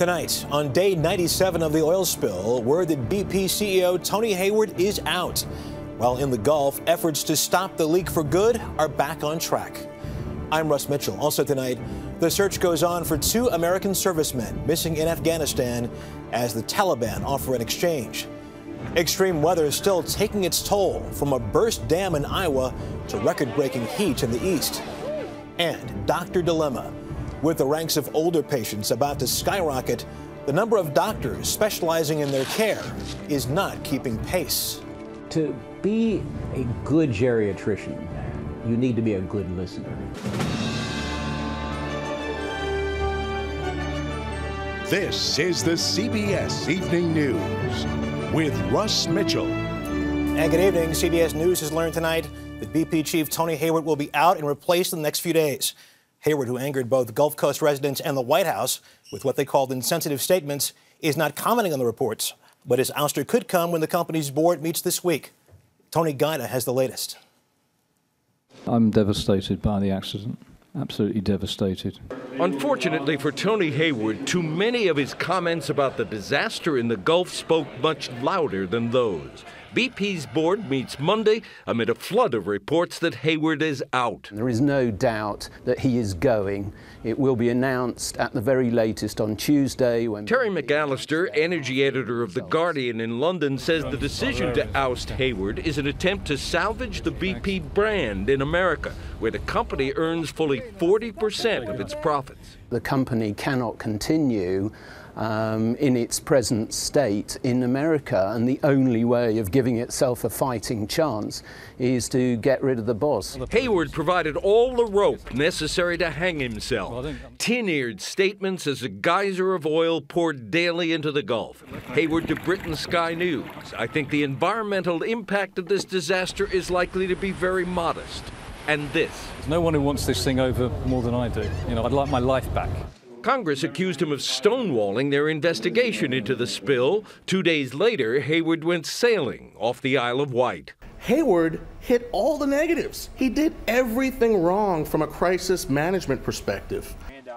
Tonight, on day 97 of the oil spill, word that BP CEO Tony Hayward is out. While in the Gulf, efforts to stop the leak for good are back on track. I'm Russ Mitchell. Also tonight, the search goes on for 2 American servicemen missing in Afghanistan as the Taliban offer an exchange. Extreme weather is still taking its toll, from a burst dam in Iowa to record-breaking heat in the east. And Doctor Dilemma. With the ranks of older patients about to skyrocket, the number of doctors specializing in their care is not keeping pace. To be a good geriatrician, you need to be a good listener. This is the CBS Evening News with Russ Mitchell. And good evening. CBS News has learned tonight that BP Chief Tony Hayward will be out and replaced in the next few days. Hayward, who angered both Gulf Coast residents and the White House with what they called insensitive statements, is not commenting on the reports. But his ouster could come when the company's board meets this week. Tony Guida has the latest. I'm devastated by the accident. Absolutely devastated. Unfortunately for Tony Hayward, too many of his comments about the disaster in the Gulf spoke much louder than those. BP's board meets Monday amid a flood of reports that Hayward is out. There is no doubt that he is going. It will be announced at the very latest on Tuesday. When Terry McAllister, energy editor of The Guardian in London, says the decision to oust Hayward is an attempt to salvage the BP brand in America, where the company earns fully 40% of its profits. The company cannot continue in its present state in America, and the only way of giving itself a fighting chance is to get rid of the boss. Hayward provided all the rope necessary to hang himself. Tin-eared statements as a geyser of oil poured daily into the Gulf. Hayward to Britain's Sky News. I think the environmental impact of this disaster is likely to be very modest. And this. There's no one who wants this thing over more than I do. You know, I'd like my life back. Congress accused him of stonewalling their investigation into the spill. 2 days later, Hayward went sailing off the Isle of Wight. Hayward hit all the negatives. He did everything wrong from a crisis management perspective.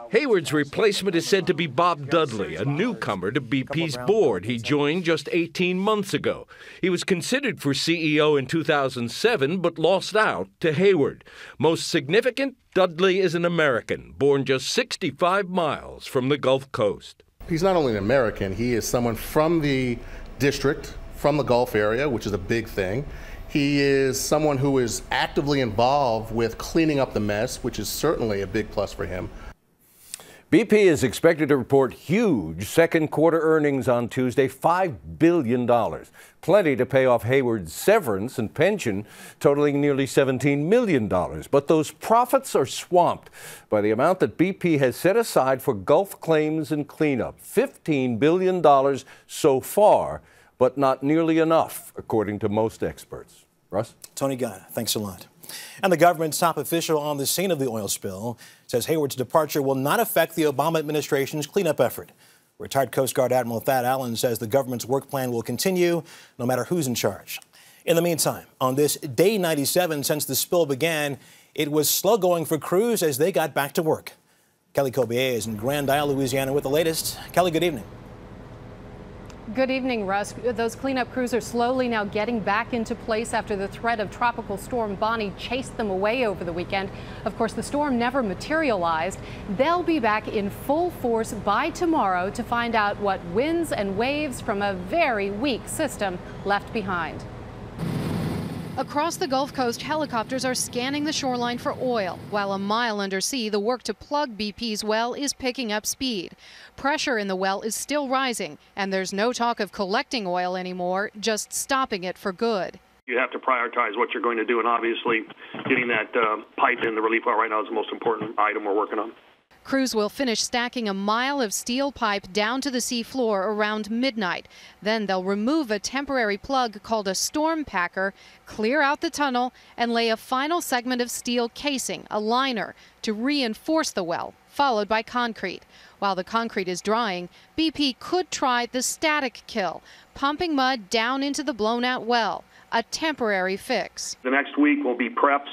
Hayward's replacement is said to be Bob Dudley, a newcomer to BP's board. He joined just 18 months ago. He was considered for CEO in 2007, but lost out to Hayward. Most significant, Dudley is an American, born just 65 miles from the Gulf Coast. He's not only an American, he is someone from the district, from the Gulf area, which is a big thing. He is someone who is actively involved with cleaning up the mess, which is certainly a big plus for him. BP is expected to report huge second quarter earnings on Tuesday, $5 billion. Plenty to pay off Hayward's severance and pension, totaling nearly $17 million. But those profits are swamped by the amount that BP has set aside for Gulf claims and cleanup. $15 billion so far, but not nearly enough, according to most experts. Russ? Tony Guida, thanks a lot. And the government's top official on the scene of the oil spill says Hayward's departure will not affect the Obama administration's cleanup effort. Retired Coast Guard Admiral Thad Allen says the government's work plan will continue no matter who's in charge. In the meantime, on this day 97 since the spill began, it was slow going for crews as they got back to work. Kelly Cobier is in Grand Isle, Louisiana with the latest. Kelly, good evening. Good evening, Russ. Those cleanup crews are slowly now getting back into place after the threat of Tropical Storm Bonnie chased them away over the weekend. Of course, the storm never materialized. They'll be back in full force by tomorrow to find out what winds and waves from a very weak system left behind. Across the Gulf Coast, helicopters are scanning the shoreline for oil, while a mile under sea, the work to plug BP's well is picking up speed. Pressure in the well is still rising, and there's no talk of collecting oil anymore, just stopping it for good. You have to prioritize what you're going to do, and obviously getting that pipe in the relief well right now is the most important item we're working on. Crews will finish stacking a mile of steel pipe down to the sea floor around midnight. Then they'll remove a temporary plug called a storm packer, clear out the tunnel, and lay a final segment of steel casing, a liner, to reinforce the well, followed by concrete. While the concrete is drying, BP could try the static kill, pumping mud down into the blown-out well, a temporary fix. The next week will be preps.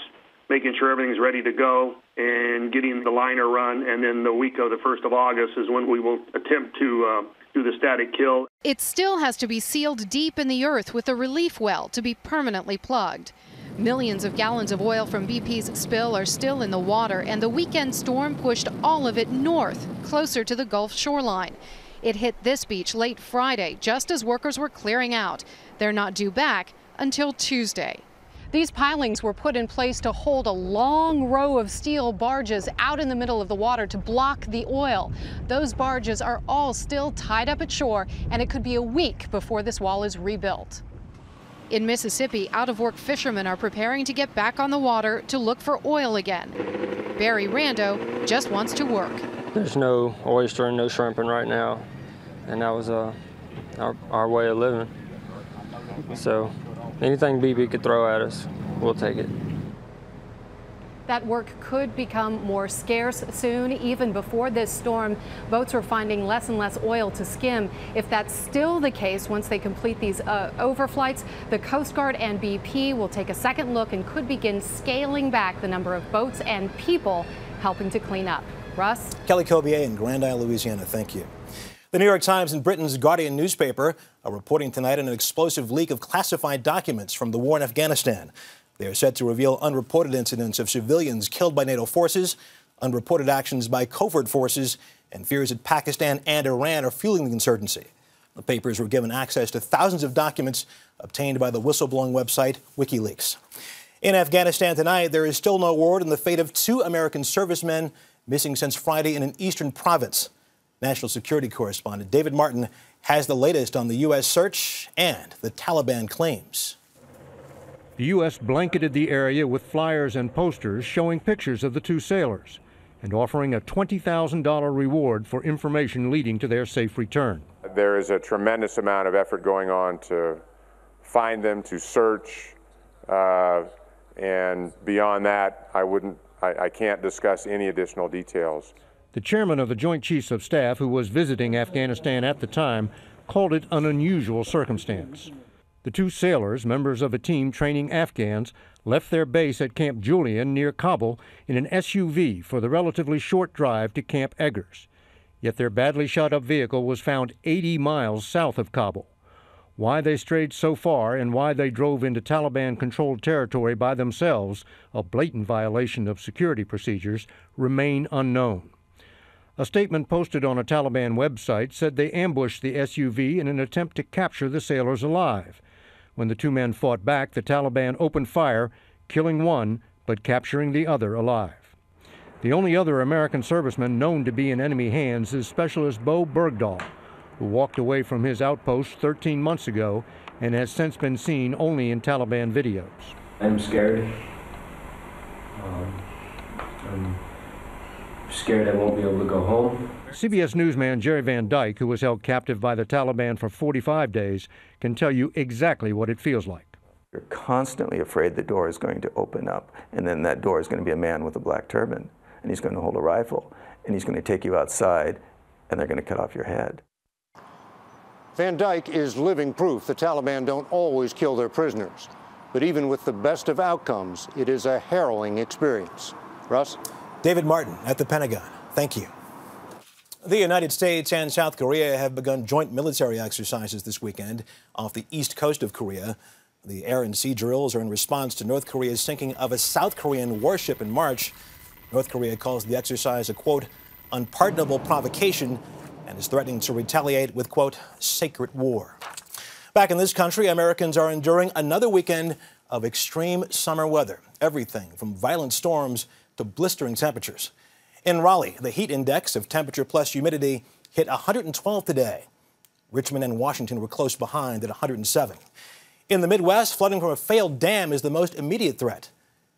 making sure everything's ready to go and getting the liner run. And then the week of the 1st of August is when we will attempt to do the static kill. It still has to be sealed deep in the earth with a relief well to be permanently plugged. Millions of gallons of oil from BP's spill are still in the water, and the weekend storm pushed all of it north, closer to the Gulf shoreline. It hit this beach late Friday, just as workers were clearing out. They're not due back until Tuesday. These pilings were put in place to hold a long row of steel barges out in the middle of the water to block the oil. Those barges are all still tied up at shore, and it could be a week before this wall is rebuilt. In Mississippi, out-of-work fishermen are preparing to get back on the water to look for oil again. Barry Rando just wants to work. There's no oyster and no shrimping right now, and that was our way of living. So anything BP could throw at us, we'll take it. That work could become more scarce soon. Even before this storm, boats were finding less and less oil to skim. If that's still the case once they complete these overflights, the Coast Guard and BP will take a second look and could begin scaling back the number of boats and people helping to clean up. Russ? Kelly Cobier in Grand Isle, Louisiana, thank you. The New York Times and Britain's Guardian newspaper are reporting tonight on an explosive leak of classified documents from the war in Afghanistan. They are set to reveal unreported incidents of civilians killed by NATO forces, unreported actions by covert forces, and fears that Pakistan and Iran are fueling the insurgency. The papers were given access to thousands of documents obtained by the whistleblowing website WikiLeaks. In Afghanistan tonight, there is still no word on the fate of 2 American servicemen missing since Friday in an eastern province. National security correspondent David Martin has the latest on the U.S. search and the Taliban claims. The U.S. blanketed the area with flyers and posters showing pictures of the 2 sailors and offering a $20,000 reward for information leading to their safe return. There is a tremendous amount of effort going on to find them, to search, and beyond that, I can't discuss any additional details. The chairman of the Joint Chiefs of Staff, who was visiting Afghanistan at the time, called it an unusual circumstance. The 2 sailors, members of a team training Afghans, left their base at Camp Julian near Kabul in an SUV for the relatively short drive to Camp Eggers. Yet their badly shot-up vehicle was found 80 miles south of Kabul. Why they strayed so far and why they drove into Taliban-controlled territory by themselves, a blatant violation of security procedures, remain unknown. A statement posted on a Taliban website said they ambushed the SUV in an attempt to capture the sailors alive. When the 2 men fought back, the Taliban opened fire, killing one but capturing the other alive. The only other American serviceman known to be in enemy hands is Specialist Bo Bergdahl, who walked away from his outpost 13 months ago and has since been seen only in Taliban videos. I'm scared. I'm scared I won't be able to go home. CBS newsman Jerry Van Dyke, who was held captive by the Taliban for 45 days, can tell you exactly what it feels like. You're constantly afraid the door is going to open up, and then that door is going to be a man with a black turban, and he's going to hold a rifle, and he's going to take you outside, and they're going to cut off your head. Van Dyke is living proof the Taliban don't always kill their prisoners. But even with the best of outcomes, it is a harrowing experience. Russ? David Martin at the Pentagon. Thank you. The United States and South Korea have begun joint military exercises this weekend off the east coast of Korea. The air and sea drills are in response to North Korea's sinking of a South Korean warship in March. North Korea calls the exercise a, quote, unpardonable provocation and is threatening to retaliate with, quote, sacred war. Back in this country, Americans are enduring another weekend of extreme summer weather. Everything from violent storms to blistering temperatures. In Raleigh, the heat index of temperature plus humidity hit 112 today. Richmond and Washington were close behind at 107. In the Midwest, flooding from a failed dam is the most immediate threat.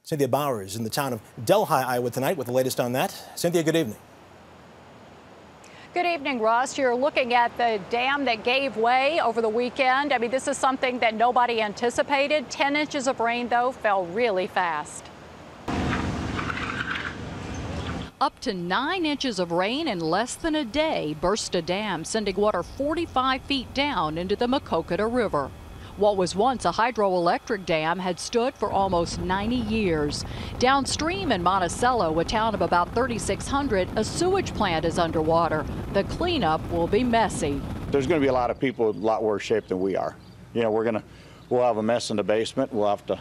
Cynthia Bowers in the town of Delhi, Iowa tonight with the latest on that. Cynthia, good evening. Good evening, Russ. You're looking at the dam that gave way over the weekend. I mean, this is something that nobody anticipated. 10 inches of rain, though, fell really fast. Up to 9 inches of rain in less than a day burst a dam, sending water 45 feet down into the Maquoketa River. What was once a hydroelectric dam had stood for almost 90 years. Downstream in Monticello, a town of about 3,600, a sewage plant is underwater. The cleanup will be messy. There's going to be a lot of people in a lot worse shape than we are. You know, we'll have a mess in the basement. We'll have to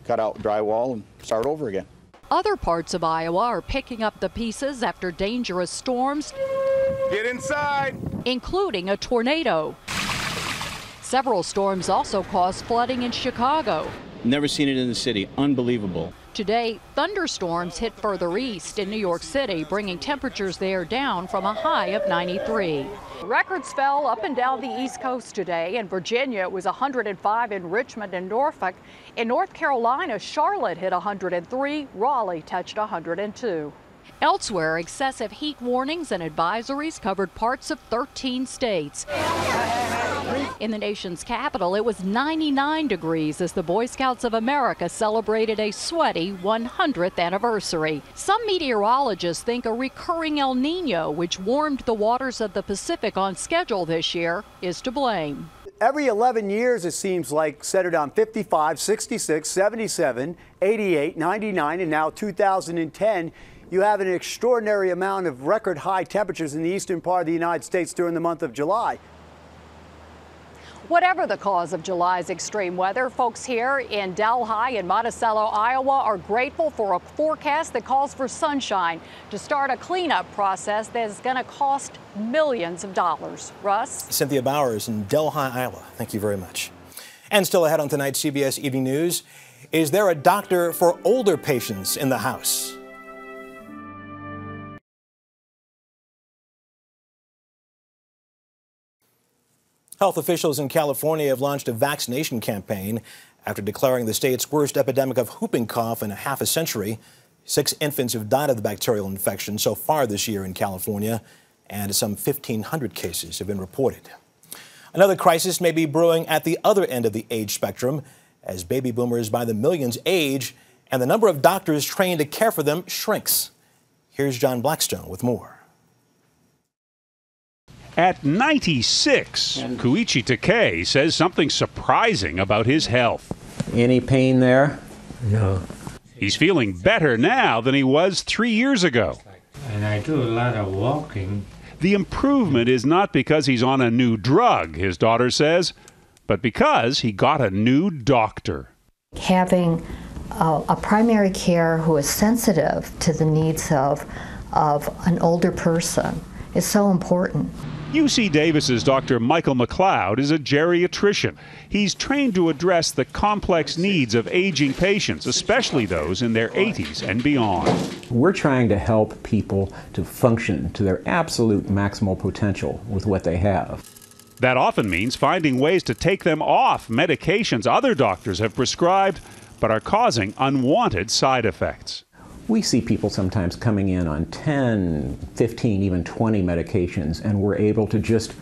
cut out drywall and start over again. Other parts of Iowa are picking up the pieces after dangerous storms. Get inside! Including a tornado. Several storms also caused flooding in Chicago. Never seen it in the city. Unbelievable. Today, thunderstorms hit further east in New York City, bringing temperatures there down from a high of 93. Records fell up and down the East Coast today. In Virginia, it was 105 in Richmond and Norfolk. In North Carolina, Charlotte hit 103. Raleigh touched 102. Elsewhere, excessive heat warnings and advisories covered parts of 13 states. In the nation's capital, it was 99 degrees as the Boy Scouts of America celebrated a sweaty 100th anniversary. Some meteorologists think a recurring El Nino, which warmed the waters of the Pacific on schedule this year, is to blame. Every 11 years, it seems like, centered on 55, 66, 77, 88, 99, and now 2010. You have an extraordinary amount of record high temperatures in the eastern part of the United States during the month of July. Whatever the cause of July's extreme weather, folks here in Delhi and Monticello, Iowa are grateful for a forecast that calls for sunshine to start a cleanup process that is going to cost millions of dollars. Russ? Cynthia Bowers in Delhi, Iowa. Thank you very much. And still ahead on tonight's CBS Evening News, is there a doctor for older patients in the house? Health officials in California have launched a vaccination campaign after declaring the state's worst epidemic of whooping cough in half a century. 6 infants have died of the bacterial infection so far this year in California, and some 1,500 cases have been reported. Another crisis may be brewing at the other end of the age spectrum as baby boomers by the millions age and the number of doctors trained to care for them shrinks. Here's John Blackstone with more. At 96, Koichi Takei says something surprising about his health. Any pain there? No. He's feeling better now than he was 3 years ago. And I do a lot of walking. The improvement is not because he's on a new drug, his daughter says, but because he got a new doctor. Having a primary care who is sensitive to the needs of an older person is so important. UC Davis's Dr. Michael McLeod is a geriatrician. He's trained to address the complex needs of aging patients, especially those in their 80s and beyond. We're trying to help people to function to their absolute maximal potential with what they have. That often means finding ways to take them off medications other doctors have prescribed, but are causing unwanted side effects. We see people sometimes coming in on 10, 15, even 20 medications, and we're able to just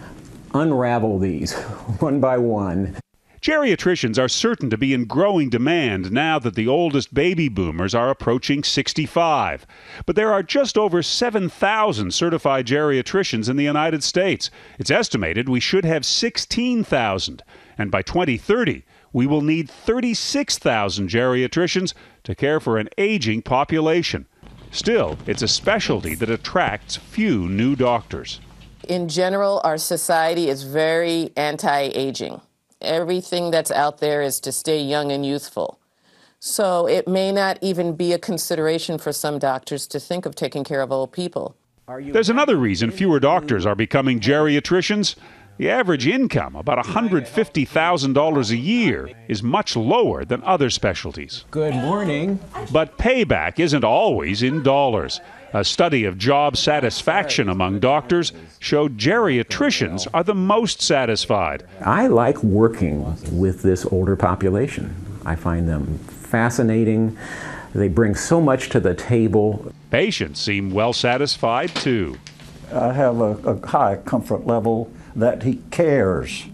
unravel these one by one. Geriatricians are certain to be in growing demand now that the oldest baby boomers are approaching 65. But there are just over 7,000 certified geriatricians in the United States. It's estimated we should have 16,000, and by 2030, we will need 36,000 geriatricians to care for an aging population. Still, it's a specialty that attracts few new doctors. In general, our society is very anti-aging. Everything that's out there is to stay young and youthful. So it may not even be a consideration for some doctors to think of taking care of old people. There's another reason fewer doctors are becoming geriatricians. The average income, about $150,000 a year, is much lower than other specialties. Good morning. But payback isn't always in dollars. A study of job satisfaction among doctors showed geriatricians are the most satisfied. I like working with this older population. I find them fascinating. They bring so much to the table. Patients seem well satisfied, too. I have a high comfort level that he cares.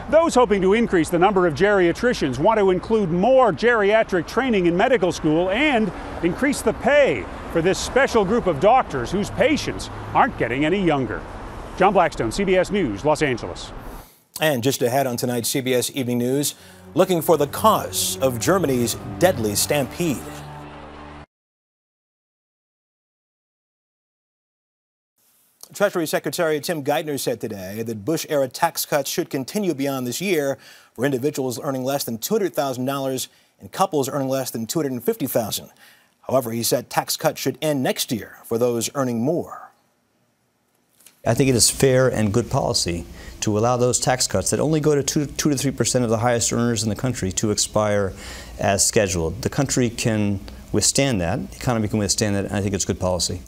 Those hoping to increase the number of geriatricians want to include more geriatric training in medical school and increase the pay for this special group of doctors whose patients aren't getting any younger. John Blackstone, CBS News, Los Angeles. And just ahead on tonight's CBS Evening News, looking for the cause of Germany's deadly stampede. Treasury Secretary Tim Geithner said today that Bush-era tax cuts should continue beyond this year for individuals earning less than $200,000 and couples earning less than $250,000. However, he said tax cuts should end next year for those earning more. I think it is fair and good policy to allow those tax cuts that only go to 2 to 3% of the highest earners in the country to expire as scheduled. The country can withstand that, the economy can withstand that, and I think it's good policy.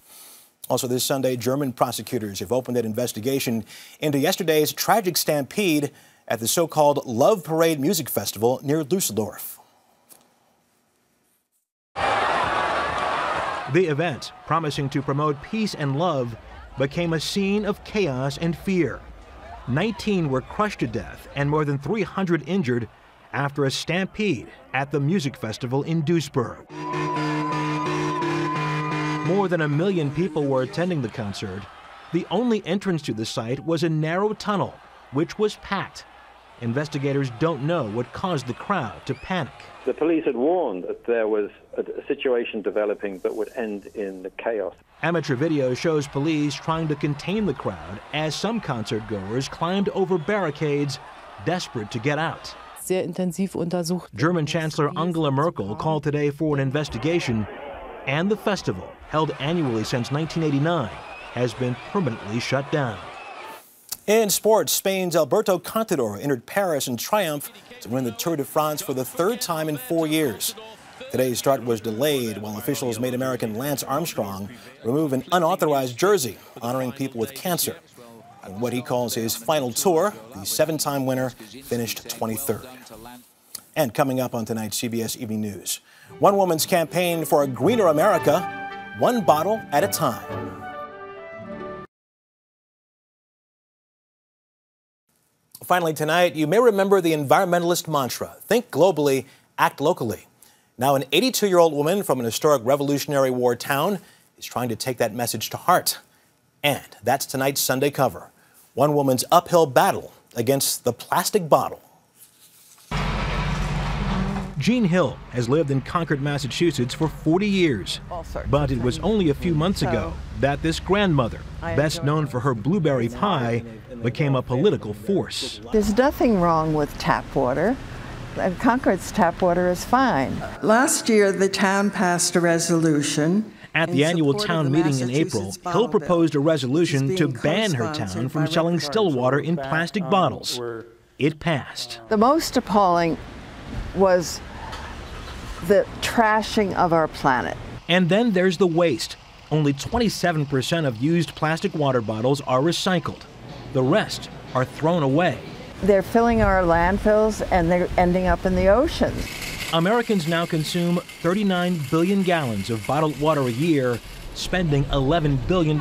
Also this Sunday, German prosecutors have opened an investigation into yesterday's tragic stampede at the so-called Love Parade music festival near Dusseldorf. The event, promising to promote peace and love, became a scene of chaos and fear. 19 were crushed to death and more than 300 injured after a stampede at the music festival in Duisburg. More than 1 million people were attending the concert. The only entrance to the site was a narrow tunnel, which was packed. Investigators don't know what caused the crowd to panic. The police had warned that there was a situation developing that would end in chaos. Amateur video shows police trying to contain the crowd as some concert goers climbed over barricades, desperate to get out. German Chancellor Angela Merkel called today for an investigation, and the festival, held annually since 1989, has been permanently shut down. In sports, Spain's Alberto Contador entered Paris in triumph to win the Tour de France for the 3rd time in 4 years. Today's start was delayed while officials made American Lance Armstrong remove an unauthorized jersey honoring people with cancer. In what he calls his final tour, the 7-time winner finished 23rd. And coming up on tonight's CBS Evening News, one woman's campaign for a greener America, one bottle at a time. Finally tonight, you may remember the environmentalist mantra, think globally, act locally. Now an 82-year-old woman from an historic Revolutionary War town is trying to take that message to heart. And that's tonight's Sunday cover, one woman's uphill battle against the plastic bottle. Jean Hill has lived in Concord, Massachusetts for 40 years. But it was only a few months ago that this grandmother, best known for her blueberry pie, became a political force. There's nothing wrong with tap water. Concord's tap water is fine. Last year, the town passed a resolution. At the annual town meeting in April, Hill proposed a resolution to ban her town from selling still water in plastic bottles. It passed. The most appalling was the trashing of our planet. And then there's the waste. Only 27% of used plastic water bottles are recycled. The rest are thrown away. They're filling our landfills and they're ending up in the oceans. Americans now consume 39 billion gallons of bottled water a year, spending $11 billion.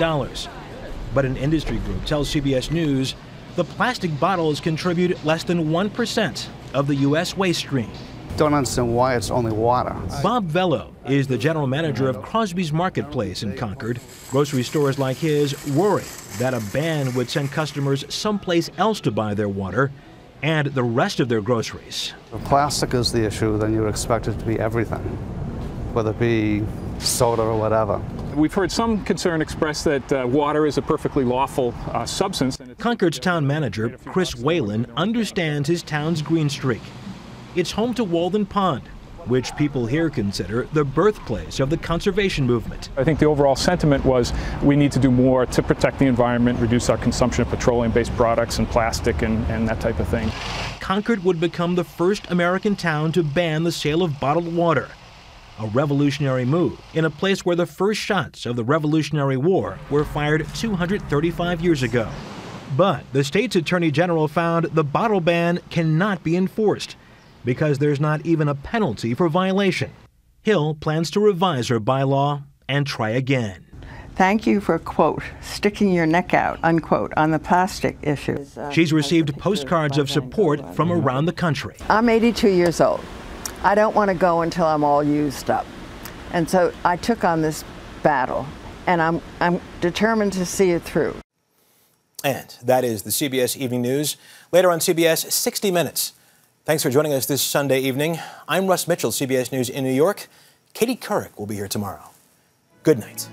But an industry group tells CBS News the plastic bottles contribute less than 1% of the U.S. waste stream. Don't understand why it's only water. Bob Vello is the general manager of Crosby's Marketplace in Concord. Grocery stores like his worry that a ban would send customers someplace else to buy their water and the rest of their groceries. If plastic is the issue, then you would expect it to be everything, whether it be soda or whatever. We've heard some concern expressed that water is a perfectly lawful substance. Concord's town manager, Chris Whalen, understands his town's green streak. It's home to Walden Pond, which people here consider the birthplace of the conservation movement. I think the overall sentiment was we need to do more to protect the environment, reduce our consumption of petroleum-based products and plastic and that type of thing. Concord would become the first American town to ban the sale of bottled water, a revolutionary move in a place where the first shots of the Revolutionary War were fired 235 years ago. But the state's attorney general found the bottle ban cannot be enforced because there's not even a penalty for violation. Hill plans to revise her bylaw and try again. Thank you for, quote, sticking your neck out, unquote, on the plastic issue. She's received postcards of support from around the country. I'm 82 years old. I don't want to go until I'm all used up. And so I took on this battle, and I'm determined to see it through. And that is the CBS Evening News. Later on CBS 60 Minutes. Thanks for joining us this Sunday evening. I'm Russ Mitchell, CBS News in New York. Katie Couric will be here tomorrow. Good night.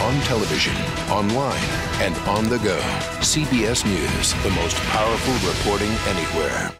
On television, online, and on the go. CBS News, the most powerful reporting anywhere.